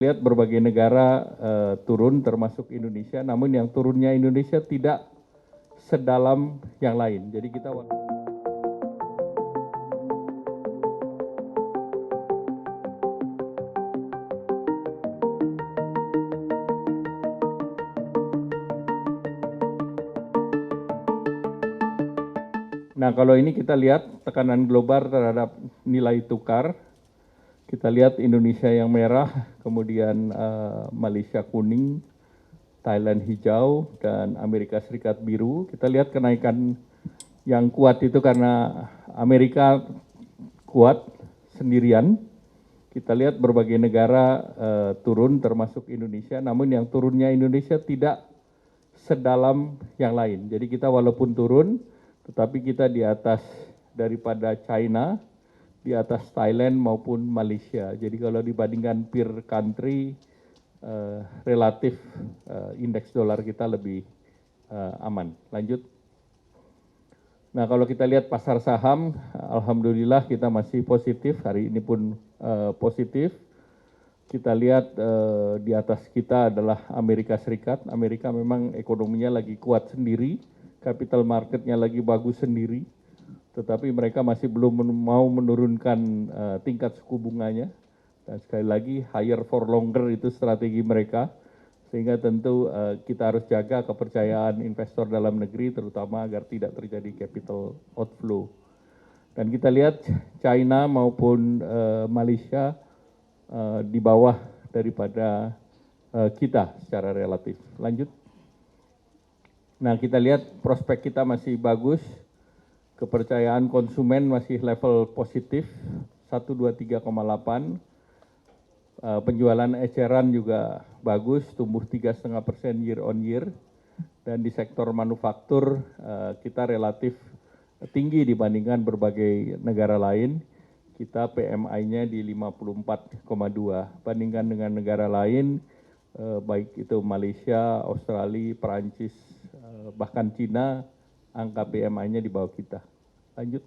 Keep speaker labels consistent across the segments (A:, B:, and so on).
A: Lihat berbagai negara turun termasuk Indonesia, namun yang turunnya Indonesia tidak sedalam yang lain. Jadi kita Nah, kalau ini kita lihat tekanan global terhadap nilai tukar. Kita lihat Indonesia yang merah, kemudian Malaysia kuning, Thailand hijau, dan Amerika Serikat biru. Kita lihat kenaikan yang kuat itu karena Amerika kuat sendirian. Kita lihat berbagai negara turun termasuk Indonesia, namun yang turunnya Indonesia tidak sedalam yang lain. Jadi kita walaupun turun, tetapi kita di atas daripada China, di atas Thailand maupun Malaysia. Jadi kalau dibandingkan peer country, relatif indeks dolar kita lebih aman. Lanjut. Nah, kalau kita lihat pasar saham, alhamdulillah kita masih positif. Hari ini pun positif. Kita lihat di atas kita adalah Amerika Serikat. Amerika memang ekonominya lagi kuat sendiri, capital marketnya lagi bagus sendiri, tetapi mereka masih belum mau menurunkan tingkat suku bunganya. Dan sekali lagi, higher for longer itu strategi mereka, sehingga tentu kita harus jaga kepercayaan investor dalam negeri, terutama agar tidak terjadi capital outflow. Dan kita lihat China maupun Malaysia di bawah daripada kita secara relatif. Lanjut. Nah, kita lihat prospek kita masih bagus, kepercayaan konsumen masih level positif, 123,8. Penjualan eceran juga bagus, tumbuh 3,5% year on year. Dan di sektor manufaktur kita relatif tinggi dibandingkan berbagai negara lain. Kita PMI-nya di 54,2. Bandingkan dengan negara lain, baik itu Malaysia, Australia, Perancis, bahkan Cina, angka PMI-nya di bawah kita. Lanjut.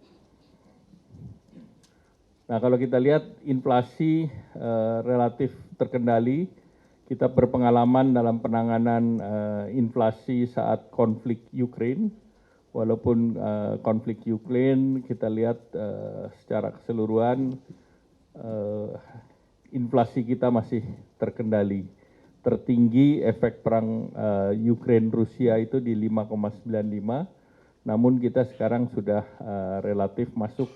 A: Nah, kalau kita lihat inflasi relatif terkendali, kita berpengalaman dalam penanganan inflasi saat konflik Ukraine. Walaupun konflik Ukraine kita lihat secara keseluruhan inflasi kita masih terkendali. Tertinggi efek perang Ukraine-Rusia itu di 5,95, namun kita sekarang sudah relatif masuk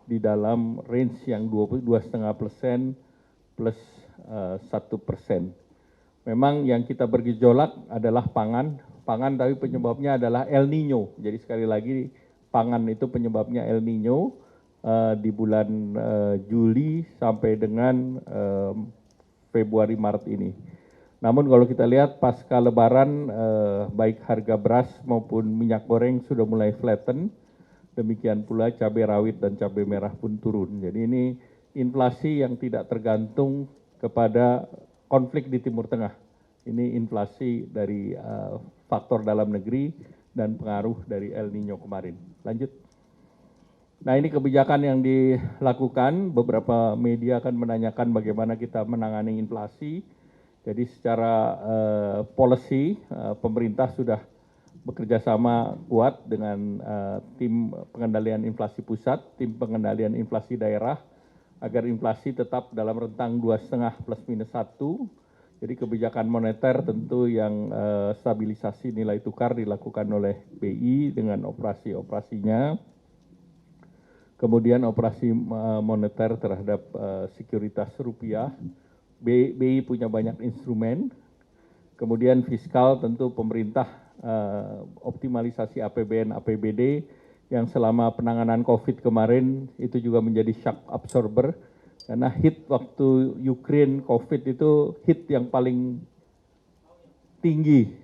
A: di dalam range yang 2,5% plus 1%. Memang yang kita bergejolak adalah pangan, tapi penyebabnya adalah El Nino. Jadi sekali lagi pangan itu penyebabnya El Nino di bulan Juli sampai dengan Februari Maret ini. Namun kalau kita lihat pasca Lebaran, baik harga beras maupun minyak goreng sudah mulai flatten. Demikian pula cabai rawit dan cabai merah pun turun. Jadi ini inflasi yang tidak tergantung kepada konflik di Timur Tengah. Ini inflasi dari faktor dalam negeri dan pengaruh dari El Nino kemarin. Lanjut. Nah, ini kebijakan yang dilakukan. Beberapa media akan menanyakan bagaimana kita menangani inflasi. Jadi secara policy, pemerintah sudah bekerja sama kuat dengan tim pengendalian inflasi pusat, tim pengendalian inflasi daerah, agar inflasi tetap dalam rentang 2,5 plus minus 1. Jadi kebijakan moneter tentu yang stabilisasi nilai tukar dilakukan oleh BI dengan operasi-operasinya. Kemudian operasi moneter terhadap sekuritas rupiah. BI punya banyak instrumen. Kemudian fiskal tentu pemerintah optimalisasi APBN, APBD yang selama penanganan COVID kemarin itu juga menjadi shock absorber. Karena hit waktu Ukraine COVID itu hit yang paling tinggi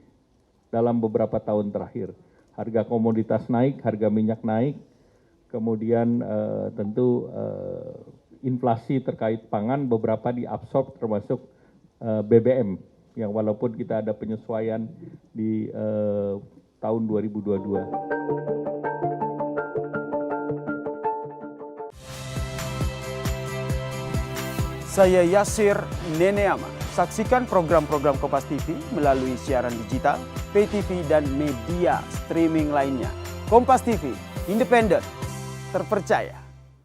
A: dalam beberapa tahun terakhir. Harga komoditas naik, harga minyak naik, kemudian tentu inflasi terkait pangan beberapa diabsorb termasuk BBM yang walaupun kita ada penyesuaian di tahun 2022.
B: Saya Yasir Neneama. Saksikan program-program Kompas TV melalui siaran digital, pay TV, dan media streaming lainnya. Kompas TV, independen, terpercaya.